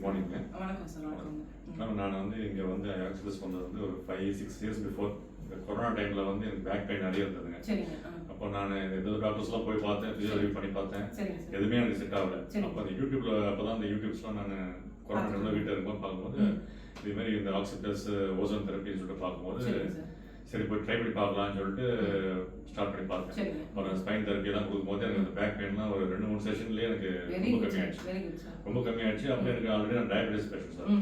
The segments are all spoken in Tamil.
மார்னிங்க. வணக்கம் சார். வணக்கம் மேம், நான் வந்து இங்கே வந்து ஆக்சுவலிஸ் பண்ணது வந்து ஒரு 5-6 இயர்ஸ் பிஃபோர் இந்த கொரோனா டைமில் வந்து எனக்கு பேக் பெயின் நிறைய இருந்ததுங்க. சரிங்க. அப்போ நான் ஏதோ டாக்டர்ஸ்லாம் போய் பார்த்தேன், ஃபிசியோதெரபி பண்ணி பார்த்தேன். சரிங்க சார். எதுவுமே எனக்கு செட் ஆகல. சரி. அப்போ அந்த யூடியூப்ல அப்பதான் அந்த யூடியூப்ஸ்லாம் நான் கொரோனா டைமில் வீட்டில் இருக்கும்போது பார்க்கும்போது இது மாதிரி இந்த ஆக்சிபிளஸ் ஓசோன் தெரப்பின்னு சொல்லிட்டு பார்க்கும்போது சரிங்க சார். சரி போய் ட்ரை பண்ணி பார்க்கலாம்னு சொல்லிட்டு ஸ்டார்ட் பண்ணி பார்த்தேன். சரிங்க. அப்புறம் ஸ்பைன் தெரப்பி எல்லாம் கொடுக்கும்போது எனக்கு அந்த பேக் பெயின்லாம் ஒரு 2-3 செஷன்லேயே எனக்கு வெரி ரொம்ப குட் சார். கம்மியாயிடுச்சு. Very good sir. ரொம்ப கம்மியாயிடுச்சு. அப்புறம் எனக்கு ஆல்ரெடி நான் டயபெட்டிஸ் பேஷண்ட் சார்.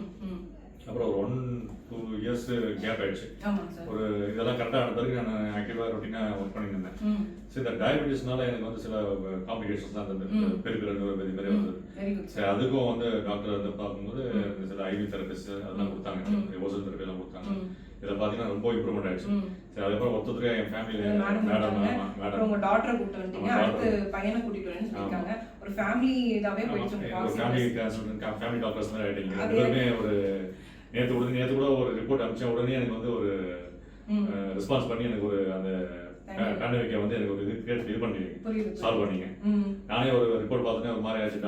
அப்புறம் ஒரு 1-2 இயர்ஸ் கேப் ஆயிடுச்சு. ஆமாங்க சார். ஒரு இதெல்லாம் கரெக்டாக ஆன பிறகு நான் ஆக்டிவாக ரொட்டீனாக ஒர்க் பண்ணிட்டு இருந்தேன். சரி, இந்த டயபெட்டிஸ்னால எனக்கு வந்து சில காம்ப்ளிகேஷன்ஸ் தான் அந்த பெருக்கிறல் பெரிய பெரிய வந்தது. வெரி குட் சரி, சார். அதுக்கும் வந்து டாக்டர் வந்து பார்க்கும்போது சில ஐவி தெரபிஸ்ட் அதெல்லாம் கொடுத்தாங்க, ஓசோன் தெரப்பி எல்லாம் கொடுத்தாங்க. இதில் பார்த்தீங்கன்னா ரொம்ப இம்ப்ரூவ்மெண்ட் ஆயிடுச்சு. சரி, அதுக்கப்புறம் ஒருத்தருக்கு என் ஃபேமிலியில் மேடம் உங்க டாட்டரை கூப்பிட்டு வந்துட்டீங்க, அடுத்து பையனை கூட்டிட்டு வரேன்னு சொல்லிருக்காங்க. ஒரு ஃபேமிலி இதாவே போயிடுச்சு உங்க ஃபேமிலி டாக்டர்ஸ் மாதிரி ஆயிட்டீங்க. ரெண்டுமே ஒரு நேற்று கூட ஒரு ரிப்போர்ட் அனுப்பிச்ச உடனே எனக்கு வந்து ஒரு ரெஸ்பான்ஸ் பண்ணி எனக்கு ஒரு அந்த பேண்டமிக்கை வந்து எனக்கு ஒரு இது பண்ணி சால்வ் பண்ணீங்க. நானே ஒரு ரிப்போர்ட் பார்த்துட்டு ஒரு மாதிரி ஆச்சு.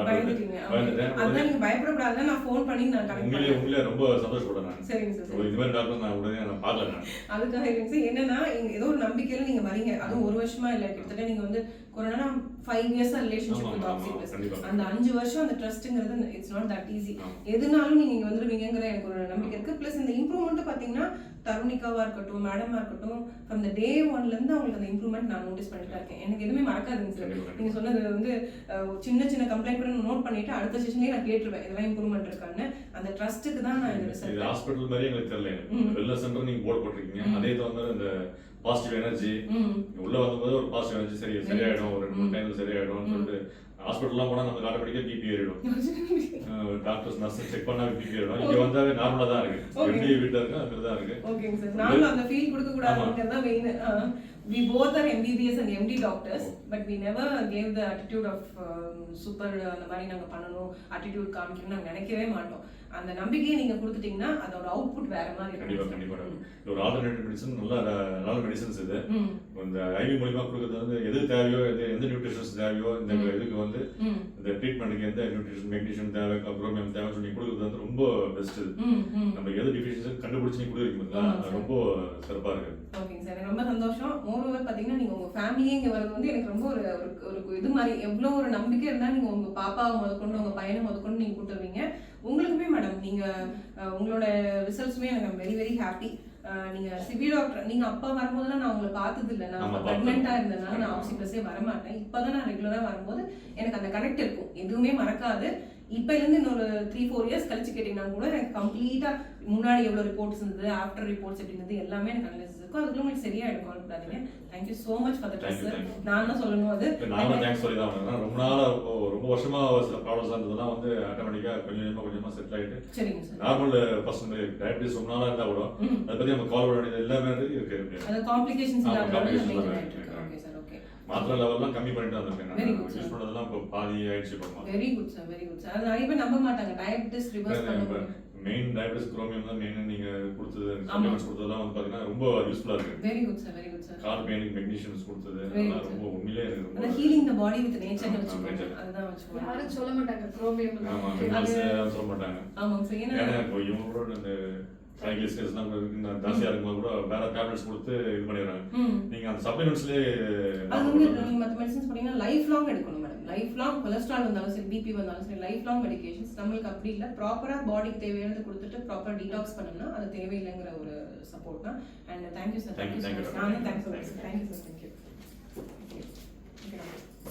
பயந்துட்டேன். அதான் நீங்க பயப்படக்கூடாது, நான் ஃபோன் பண்ணி நான் கனெக்ட் உண்மையிலே ரொம்ப சந்தோஷப்படுறேன் நான். சரிங்க சார். இது மாதிரி டாக்டர் நான் உடனே நான் பார்க்கல. நான் அதுக்காக இல்லைங்க சார். என்னன்னா ஏதோ ஒரு நம்பிக்கையில நீங்க வரீங்க. அதுவும் 1 வருஷமா இல்ல, கிட்டத்தட்ட நீங்க வந்து கொரோனா 5 இயர்ஸா ரிலேஷன்ஷிப் வித் ஆக்சிபிளஸ். அந்த 5 வருஷம் அந்த ட்ரஸ்ட்ங்கிறது இட்ஸ் நாட் தட் ஈஸி. எதுனாலும் நீங்க இங்க வந்துருவீங்கங்கிற எனக்கு ஒரு நம்பிக்கை இருக்கு. பிளஸ் இந்த இம்ப்ரூவ்மெண்ட் பாத்தீங்கன்னா தருணிகாவா இருக்கட்டும், மேடமா இருக்கட்டும், ஃப்ரம் த டே 1ல இருந்து அவங்களுக்கு அந்த இம்ப்ரூவ்மெண்ட் நான் நோட்டீஸ் பண்ணிட்டு இருக்கேன். எனக்கு எதுவுமே மறக்காதுங்க சார். நீங்க சொன்னது வந்து சின்ன கம்ப்ளைண்ட் கூட நோட் பண்ணிட்டு அடுத்த செஷன்லயே நான் கேட்டுருவேன் இதெல்லாம் இம்ப்ரூவ்மெண்ட் இருக்கான்னு. அந்த ட்ரஸ்ட்டுக்கு தான் நான் இந்த ரிசல்ட். ஹாஸ்பிட்டல் மாதிரி எங்களுக்கு தெரியல. வெல்னஸ் சென்டர் நீங்க போர்டு போட்டிருக்கீங்க. அதே தவிர இந்த பாசிட்டிவ் எனர்ஜி உள்ள வரும்போது ஒரு பாசிட்டிவ் எனர்ஜி சரியாயிடும், ஒரு 2 டைம்ல சரியாயிடும் சொல்லிட்டு ஹாஸ்பிட்டல்லாம் போனா நமக்கு ஆட்டோமேட்டிக்கா பிபி ஏறிடும். டாக்டர்ஸ் நர்ஸ் செக் பண்ணா பிபி ஏறிடும். இங்க வந்தாவே நார்மலா தான் இருக்கு. எப்படி வீட்ல இருக்கு அது தான் இருக்கு. ஓகேங்க சார். நானும் அந்த ஃபீல் கொடுக்க கூடாதுங்கிறதா main. We both are MBBS and MD doctors, but we never gave the attitude of super அந்த மாதிரி நாங்க பண்ணணும், attitude காமிக்கணும் நாங்க நினைக்கவே மாட்டோம். அந்த நம்பிக்கையை நீங்க கொடுத்துட்டீங்கன்னா அதோட அவுட்புட் வேற மாதிரி இருக்கும். கண்டிப்பா ஒரு ஆல்டர்னேட்டிவ் மெடிசன் நல்ல மெடிசன்ஸ் இது. இந்த ஐவி மூலமா கொடுக்கிறது வந்து எது தேவையோ, எந்த நியூட்ரிஷன்ஸ் தேவையோ, இந்த இதுக்கு வந்து இந்த ட்ரீட்மெண்ட்டுக்கு எந்த நியூட்ரிஷன் மெக்னீசியம் தேவை, குரோமியம் தேவை சொல்லி கொடுக்கிறது வந்து ரொம்ப பெஸ்ட். நம்ம எது டிஃபிஷியன்சி கண்டுபிடிச்சு நீ கொடுக்குறீங்க ரொம்ப சிறப்பா இருக்கு. ஓகேங்க சார், ரொம்ப சந்தோஷம். மோரோவர் பாத்தீங்கன்னா நீங்க உங்க ஃபேமிலியே இங்க வரது வந்து எனக்கு ரொம்ப ஒரு இது மாதிரி எவ்வளவு ஒரு நம்பிக்கை இருந்தா நீங்க உங்க பாப்பாவை முதற்கொண்டு உங்க பையனை முதற்கொண்டு நீங்க கூட்டு வருவீங்க. உங்களுக்குமே மேடம் நீங்க உங்களோட ரிசல்ட்ஸுமே எனக்கு வெரி வெரி ஹாப்பி. நீங்க சிவி டாக்டர் நீங்க அப்பா வரும்போதெல்லாம் நான் உங்களை பார்த்தது இல்லை. நான் பிரெக்னெண்டா இருந்ததுனால நான் ஆக்சிபிளஸே வரமாட்டேன். இப்பதான் நான் ரெகுலரா வரும்போது எனக்கு அந்த கனெக்ட் இருக்கும், எதுவுமே மறக்காது. இப்ப இருந்து இன்னொரு 3-4 இயர்ஸ் கழிச்சு கேட்டீங்கன்னா கூட எனக்கு கம்ப்ளீட்டா முன்னாடி எவ்வளவு ரிப்போர்ட்ஸ் இருந்தது, ஆஃப்டர் ரிப்போர்ட்ஸ் எப்படி இருந்தது எல்லாமே எனக்கு அனலைசிஸ் இருக்கும். அதுக்குள்ள உங்களுக்கு சரியா எடுக்கும், கவலைப்படாதீங்க. Thank you so much for the trust sir. நான் தான் சொல்லணும் அது. நானும் தேங்க்ஸ் சொல்லி தான் வரேன். ரொம்ப நாளா ரொம்ப வருஷமா சில ப்ராப்ளம்ஸ் இருந்ததெல்லாம் வந்து ஆட்டோமேட்டிக்கா கொஞ்சமா செட்டில் ஆயிட்டு சரிங்க சார். நார்மல் பர்சன் டயபிட்டிஸ் ரொம்ப நாளா இருந்தா கூட அதை பத்தி நம்ம கவலை வேண்டியது எல்லாமே இருக்கு. அந்த காம்ப்ளிகேஷன்ஸ் இல்லாம ஓகே சார். ஓகே, மாத்திரை லெவல்லாம் கம்மி பண்ணிட்டு வந்திருக்கேன். நான் யூஸ் பண்ணதெல்லாம் இப்போ பாதி ஆயிடுச்சு. இப்போ very good sir, very good sir. அது நிறைய பேர் நம்ப மாட்டாங்க டயபிட்டிஸ் ரிவர்ஸ் பண்ண. மெயின் டயபிட்டிஸ் குரோமியம் தான் மெயின். நீங்க கொடுத்தது சப்ளிமெண்ட்ஸ் கொடுத்ததெல்லாம் வந்து பாத்தீங்கன்னா ரொம்ப யூஸ்ஃபுல்லா இருக்கு. Very good sir, very good sir. கால் பெயினுக்கு மெக்னீசியம்ஸ் கொடுத்தது அதெல்லாம் ரொம்ப உண்மையிலே இருக்கு. அந்த healing the body with nature வெச்சுக்கோங்க. அதுதான் வெச்சுக்கோங்க. யாரும் சொல்ல மாட்டாங்க குரோமியம். ஆமா, சொல்ல மாட்டாங்க. ஆமாங்க சார். ஏன்னா இப்போ இவங்களோட அந்த சைக்கிள்ஸ்லாம் ஜாஸ்தியா இருக்கும்போது கூட வேற டேப்லெட்ஸ் கொடுத்து இது பண்ணிடுறாங்க. நீங்க அந்த சப்ளிமெண்ட்ஸ்லயே அது வந்து நீங்க மத்த மெடிசன்ஸ் பண்ணீங்கன்னா லைஃப் லாங் எடுக்கணும் மேடம். லைஃப் லாங் கொலஸ்ட்ரால் வந்தாலும் சரி, பிபி வந்தாலும் சரி, லைஃப் லாங் மெடிகேஷன்ஸ். நம்மளுக்கு அப்படி இல்லை, ப்ராப்பரா பாடிக்கு தேவையானது கொடுத்துட்டு ப்ராப்பர் டீடாக்ஸ் பண்ணோம்னா அது தேவையில்லைங்கிற ஒரு சப்போர்ட் தான். And thank you sir. Thank you sir. நானே தேங்க்ஸ் சொல்றேன் சார். Thank you sir.